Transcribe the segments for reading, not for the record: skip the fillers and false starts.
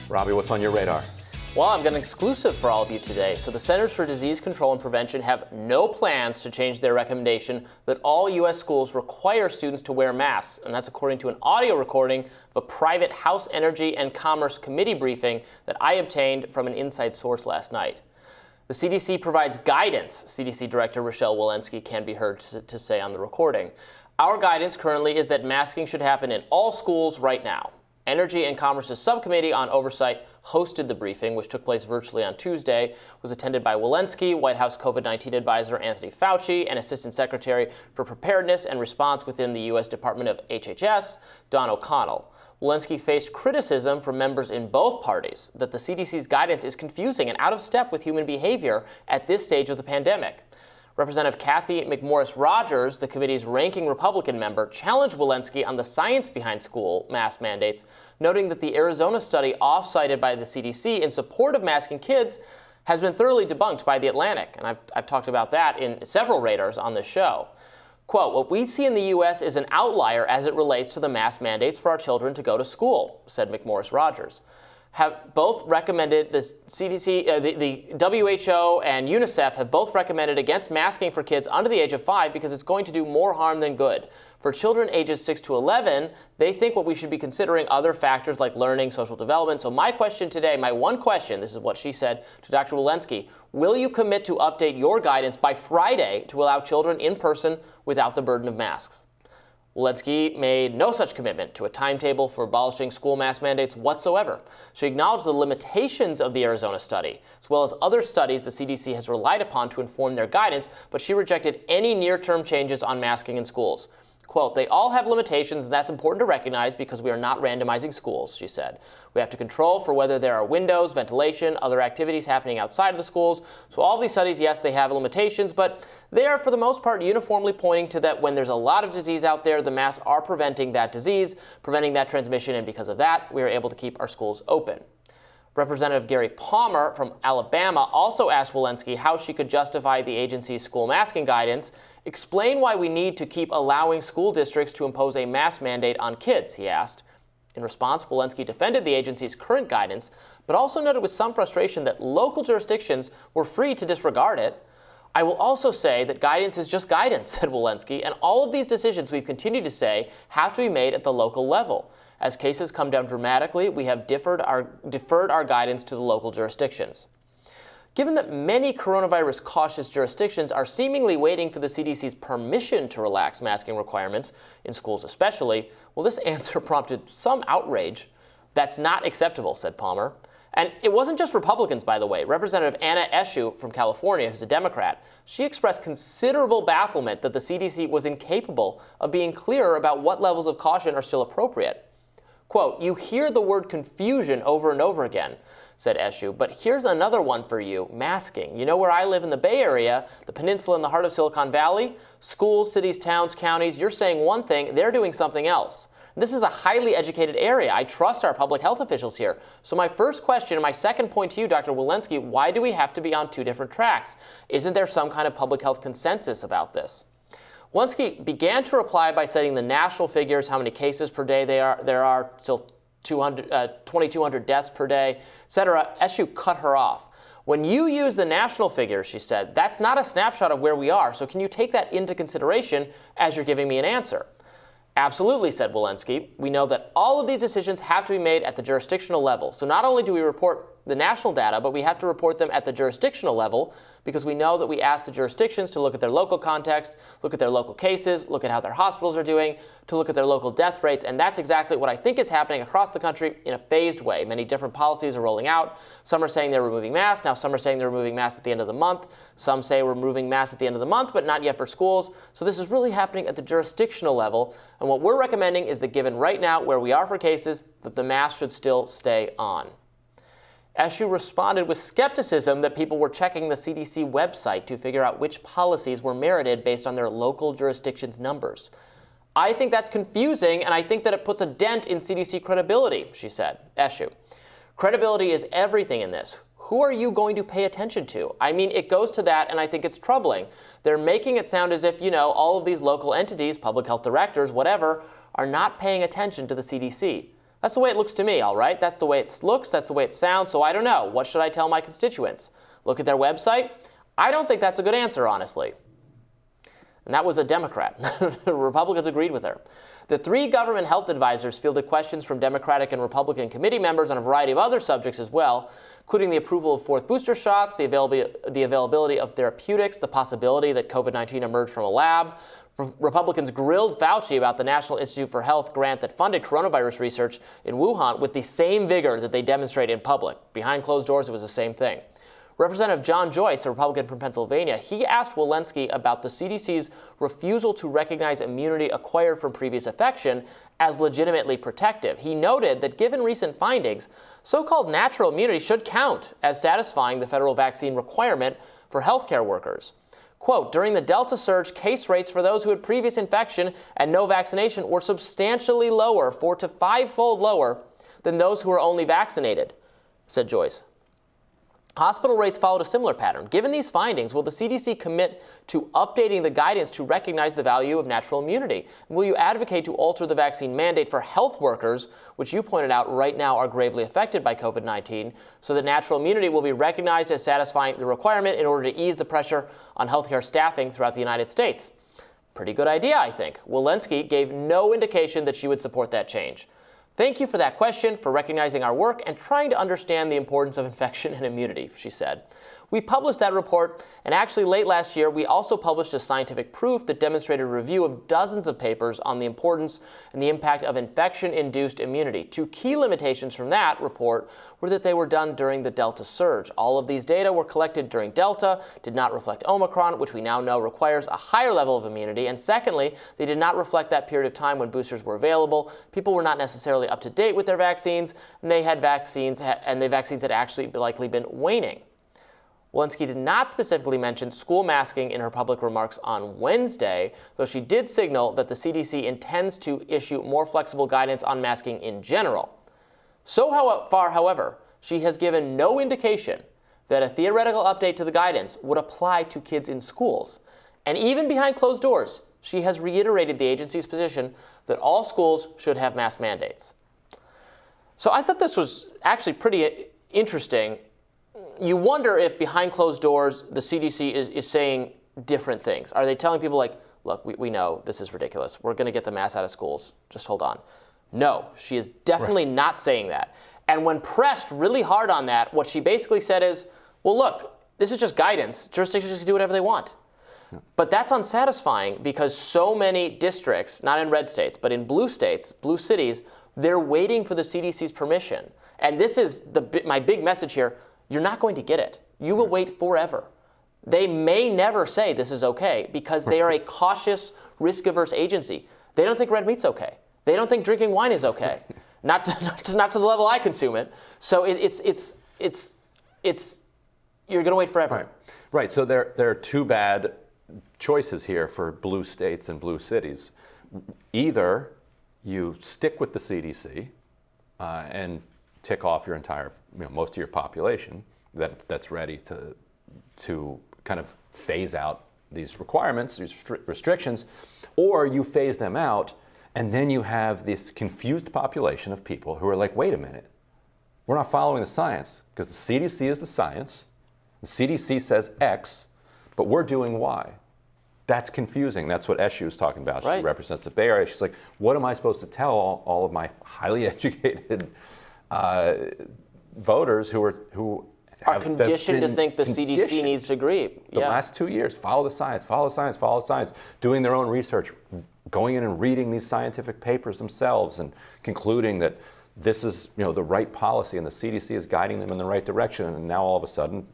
Robby, what's on your radar? Well, I've got an exclusive for all of you today. So the Centers for Disease Control and Prevention have no plans to change their recommendation that all U.S. schools require students to wear masks. And that's according to an audio recording of a private House Energy and Commerce Committee briefing that I obtained from an inside source last night. The CDC provides guidance, CDC Director Rochelle Walensky can be heard to say on the recording. Our guidance currently is that masking should happen in all schools right now. Energy and Commerce's Subcommittee on Oversight hosted the briefing, which took place virtually on Tuesday, was attended by Walensky, White House COVID-19 advisor Anthony Fauci, and Assistant Secretary for Preparedness and Response within the U.S. Department of HHS, Don O'Connell. Walensky faced criticism from members in both parties that the CDC's guidance is confusing and out of step with human behavior at this stage of the pandemic. Representative Kathy McMorris Rodgers, the committee's ranking Republican member, challenged Walensky on the science behind school mask mandates, noting that the Arizona study off-cited by the CDC in support of masking kids has been thoroughly debunked by The Atlantic, and I've talked about that in several radars on this show. Quote, "What we see in the U.S. is an outlier as it relates to the mask mandates for our children to go to school," said McMorris Rodgers. Have both recommended, the CDC, the WHO and UNICEF have both recommended against masking for kids under the age of 5 because it's going to do more harm than good. For children ages 6 to 11, they think what we should be considering other factors like learning, social development. So my question today, my one question, this is what she said to Dr. Walensky, will you commit to update your guidance by Friday to allow children in person without the burden of masks? Walensky made no such commitment to a timetable for abolishing school mask mandates whatsoever. She acknowledged the limitations of the Arizona study, as well as other studies the CDC has relied upon to inform their guidance, but she rejected any near-term changes on masking in schools. Quote, "They all have limitations, and that's important to recognize because we are not randomizing schools," she said. "We have to control for whether there are windows, ventilation, other activities happening outside of the schools. So all these studies, yes, they have limitations, but they are, for the most part, uniformly pointing to that when there's a lot of disease out there, the masks are preventing that disease, preventing that transmission, and because of that, we are able to keep our schools open." Representative Gary Palmer from Alabama also asked Walensky how she could justify the agency's school masking guidance. "Explain why we need to keep allowing school districts to impose a mask mandate on kids," he asked. In response, Walensky defended the agency's current guidance, but also noted with some frustration that local jurisdictions were free to disregard it. "I will also say that guidance is just guidance," said Walensky, "and all of these decisions we've continued to say have to be made at the local level. As cases come down dramatically, we have deferred our guidance to the local jurisdictions." Given that many coronavirus cautious jurisdictions are seemingly waiting for the CDC's permission to relax masking requirements, in schools especially, well, this answer prompted some outrage. "That's not acceptable," said Palmer. And it wasn't just Republicans, by the way. Representative Anna Eshoo from California, who's a Democrat, she expressed considerable bafflement that the CDC was incapable of being clearer about what levels of caution are still appropriate. Quote, "You hear the word confusion over and over again," said Eshoo, "but here's another one for you, masking. You know where I live in the Bay Area, the peninsula in the heart of Silicon Valley? Schools, cities, towns, counties, you're saying one thing, they're doing something else. This is a highly educated area. I trust our public health officials here. So my first question and my second point to you, Dr. Walensky, why do we have to be on two different tracks? Isn't there some kind of public health consensus about this?" Walensky began to reply by citing the national figures, how many cases per day there are, still 2,200 deaths per day, etc. Eshoo cut her off. "When you use the national figures," she said, "that's not a snapshot of where we are, so can you take that into consideration as you're giving me an answer?" "Absolutely," said Walensky. "We know that all of these decisions have to be made at the jurisdictional level. So not only do we report the national data, but we have to report them at the jurisdictional level because we know that we ask the jurisdictions to look at their local context, look at their local cases, look at how their hospitals are doing, to look at their local death rates. And that's exactly what I think is happening across the country in a phased way. Many different policies are rolling out. Some are saying they're removing masks. Now some are saying they're removing masks at the end of the month. Some say we're removing masks at the end of the month, but not yet for schools. So this is really happening at the jurisdictional level. And what we're recommending is that given right now where we are for cases, that the mask should still stay on." Eshoo responded with skepticism that people were checking the CDC website to figure out which policies were merited based on their local jurisdiction's numbers. "I think that's confusing, and I think that it puts a dent in CDC credibility," she said. Eshoo, "Credibility is everything in this. Who are you going to pay attention to? I mean, it goes to that, and I think it's troubling. They're making it sound as if, all of these local entities, public health directors, whatever, are not paying attention to the CDC. That's the way it looks to me, all right? That's the way it looks, that's the way it sounds, so I don't know. What should I tell my constituents? Look at their website? I don't think that's a good answer, honestly. And that was a Democrat. The Republicans agreed with her. The 3 government health advisors fielded questions from Democratic and Republican committee members on a variety of other subjects as well, including the approval of 4th booster shots, the availability of therapeutics, the possibility that COVID-19 emerged from a lab. Republicans grilled Fauci about the National Institute for Health grant that funded coronavirus research in Wuhan with the same vigor that they demonstrate in public. Behind closed doors, it was the same thing. Representative John Joyce, a Republican from Pennsylvania, he asked Walensky about the CDC's refusal to recognize immunity acquired from previous infection as legitimately protective. He noted that given recent findings, so-called natural immunity should count as satisfying the federal vaccine requirement for healthcare workers. Quote, during the Delta surge, case rates for those who had previous infection and no vaccination were substantially lower, 4 to 5-fold lower than those who were only vaccinated, said Joyce. Hospital rates followed a similar pattern. Given these findings, will the CDC commit to updating the guidance to recognize the value of natural immunity? And will you advocate to alter the vaccine mandate for health workers, which you pointed out right now are gravely affected by COVID-19, so that natural immunity will be recognized as satisfying the requirement in order to ease the pressure on healthcare staffing throughout the United States? Pretty good idea, I think. Walensky gave no indication that she would support that change. Thank you for that question, for recognizing our work and trying to understand the importance of infection and immunity, she said. We published that report, and actually late last year, we also published a scientific proof that demonstrated a review of dozens of papers on the importance and the impact of infection-induced immunity. 2 key limitations from that report were that they were done during the Delta surge. All of these data were collected during Delta, did not reflect Omicron, which we now know requires a higher level of immunity. And secondly, they did not reflect that period of time when boosters were available. People were not necessarily up to date with their vaccines, and they had vaccines, and the vaccines had actually likely been waning. Walensky did not specifically mention school masking in her public remarks on Wednesday, though she did signal that the CDC intends to issue more flexible guidance on masking in general. So far, however, she has given no indication that a theoretical update to the guidance would apply to kids in schools. And even behind closed doors, she has reiterated the agency's position that all schools should have mask mandates. So I thought this was actually pretty interesting. You wonder if behind closed doors, the CDC is saying different things. Are they telling people like, look, we know this is ridiculous. We're going to get the masks out of schools. Just hold on. No, she is definitely not saying that. And when pressed really hard on that, what she basically said is, well, look, this is just guidance. Jurisdictions can do whatever they want. Yeah. But that's unsatisfying because so many districts, not in red states, but in blue states, blue cities, they're waiting for the CDC's permission. And this is my big message here. You're not going to get it. You will wait forever. They may never say this is okay because they are a cautious, risk-averse agency. They don't think red meat's okay. They don't think drinking wine is okay. Not to the level I consume it. So you're going to wait forever. Right. So there are 2 bad choices here for blue states and blue cities. Either you stick with the CDC and tick off your entire, most of your population that's ready to kind of phase out these requirements, these restrictions, or you phase them out, and then you have this confused population of people who are like, wait a minute, we're not following the science, because the CDC is the science, the CDC says X, but we're doing Y. That's confusing. That's what Eshu is talking about. She represents the Bay Area. She's like, what am I supposed to tell all of my highly educated voters who are conditioned to think the CDC needs to agree. The last 2 years, follow the science, follow science, follow science, doing their own research, going in and reading these scientific papers themselves and concluding that this is the right policy and the CDC is guiding them in the right direction. And now all of a sudden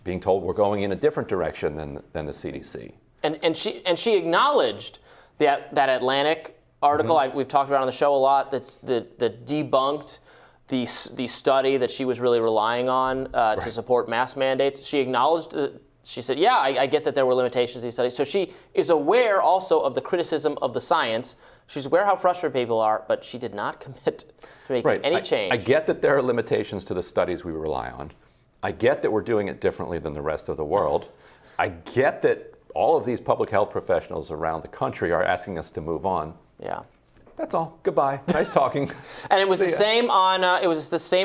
being told we're going in a different direction than the CDC. And she acknowledged that Atlantic article we've talked about on the show a lot. That's the debunked the study that she was really relying on to support mask mandates. She acknowledged. She said, "Yeah, I get that there were limitations to these studies." So she is aware also of the criticism of the science. She's aware how frustrated people are, but she did not commit to making any change. I get that there are limitations to the studies we rely on. I get that we're doing it differently than the rest of the world. I get that all of these public health professionals around the country are asking us to move on. Yeah. That's all. Goodbye. Nice talking. And it was See the ya. same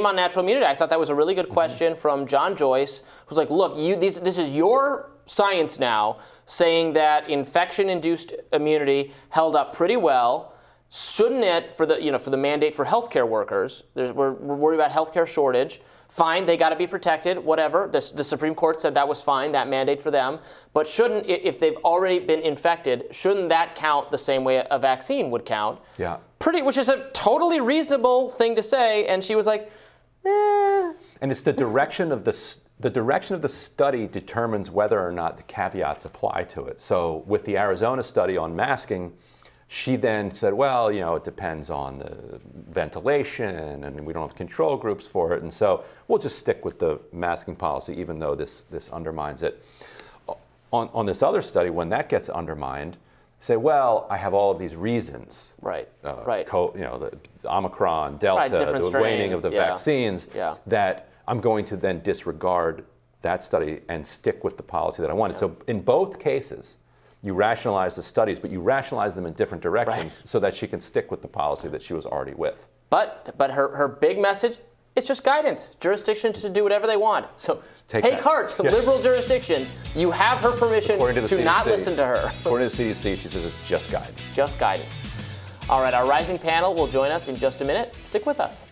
on natural immunity. I thought that was a really good question from John Joyce, who's like, look, this is your science now saying that infection-induced immunity held up pretty well. Shouldn't it, for the mandate for healthcare workers, we're worried about healthcare shortage. Fine, they got to be protected, whatever. The Supreme Court said that was fine, that mandate for them. But shouldn't, if they've already been infected, shouldn't that count the same way a vaccine would count? Yeah. Which is a totally reasonable thing to say. And she was like, eh. And it's the direction of the study determines whether or not the caveats apply to it. So with the Arizona study on masking, she then said, well, it depends on the ventilation, and we don't have control groups for it, and so we'll just stick with the masking policy, even though this undermines it. On this other study, when that gets undermined, say, well, I have all of these reasons. Right. The Omicron, Delta, different the waning of the strains, vaccines, Yeah. that I'm going to then disregard that study and stick with the policy that I wanted. So in both cases, you rationalize the studies, but you rationalize them in different directions so that she can stick with the policy that she was already with. But her big message, it's just guidance. Jurisdictions to do whatever they want. So take heart, liberal jurisdictions. You have her permission to not listen to her. According to the CDC, she says it's just guidance. Just guidance. All right, our rising panel will join us in just a minute. Stick with us.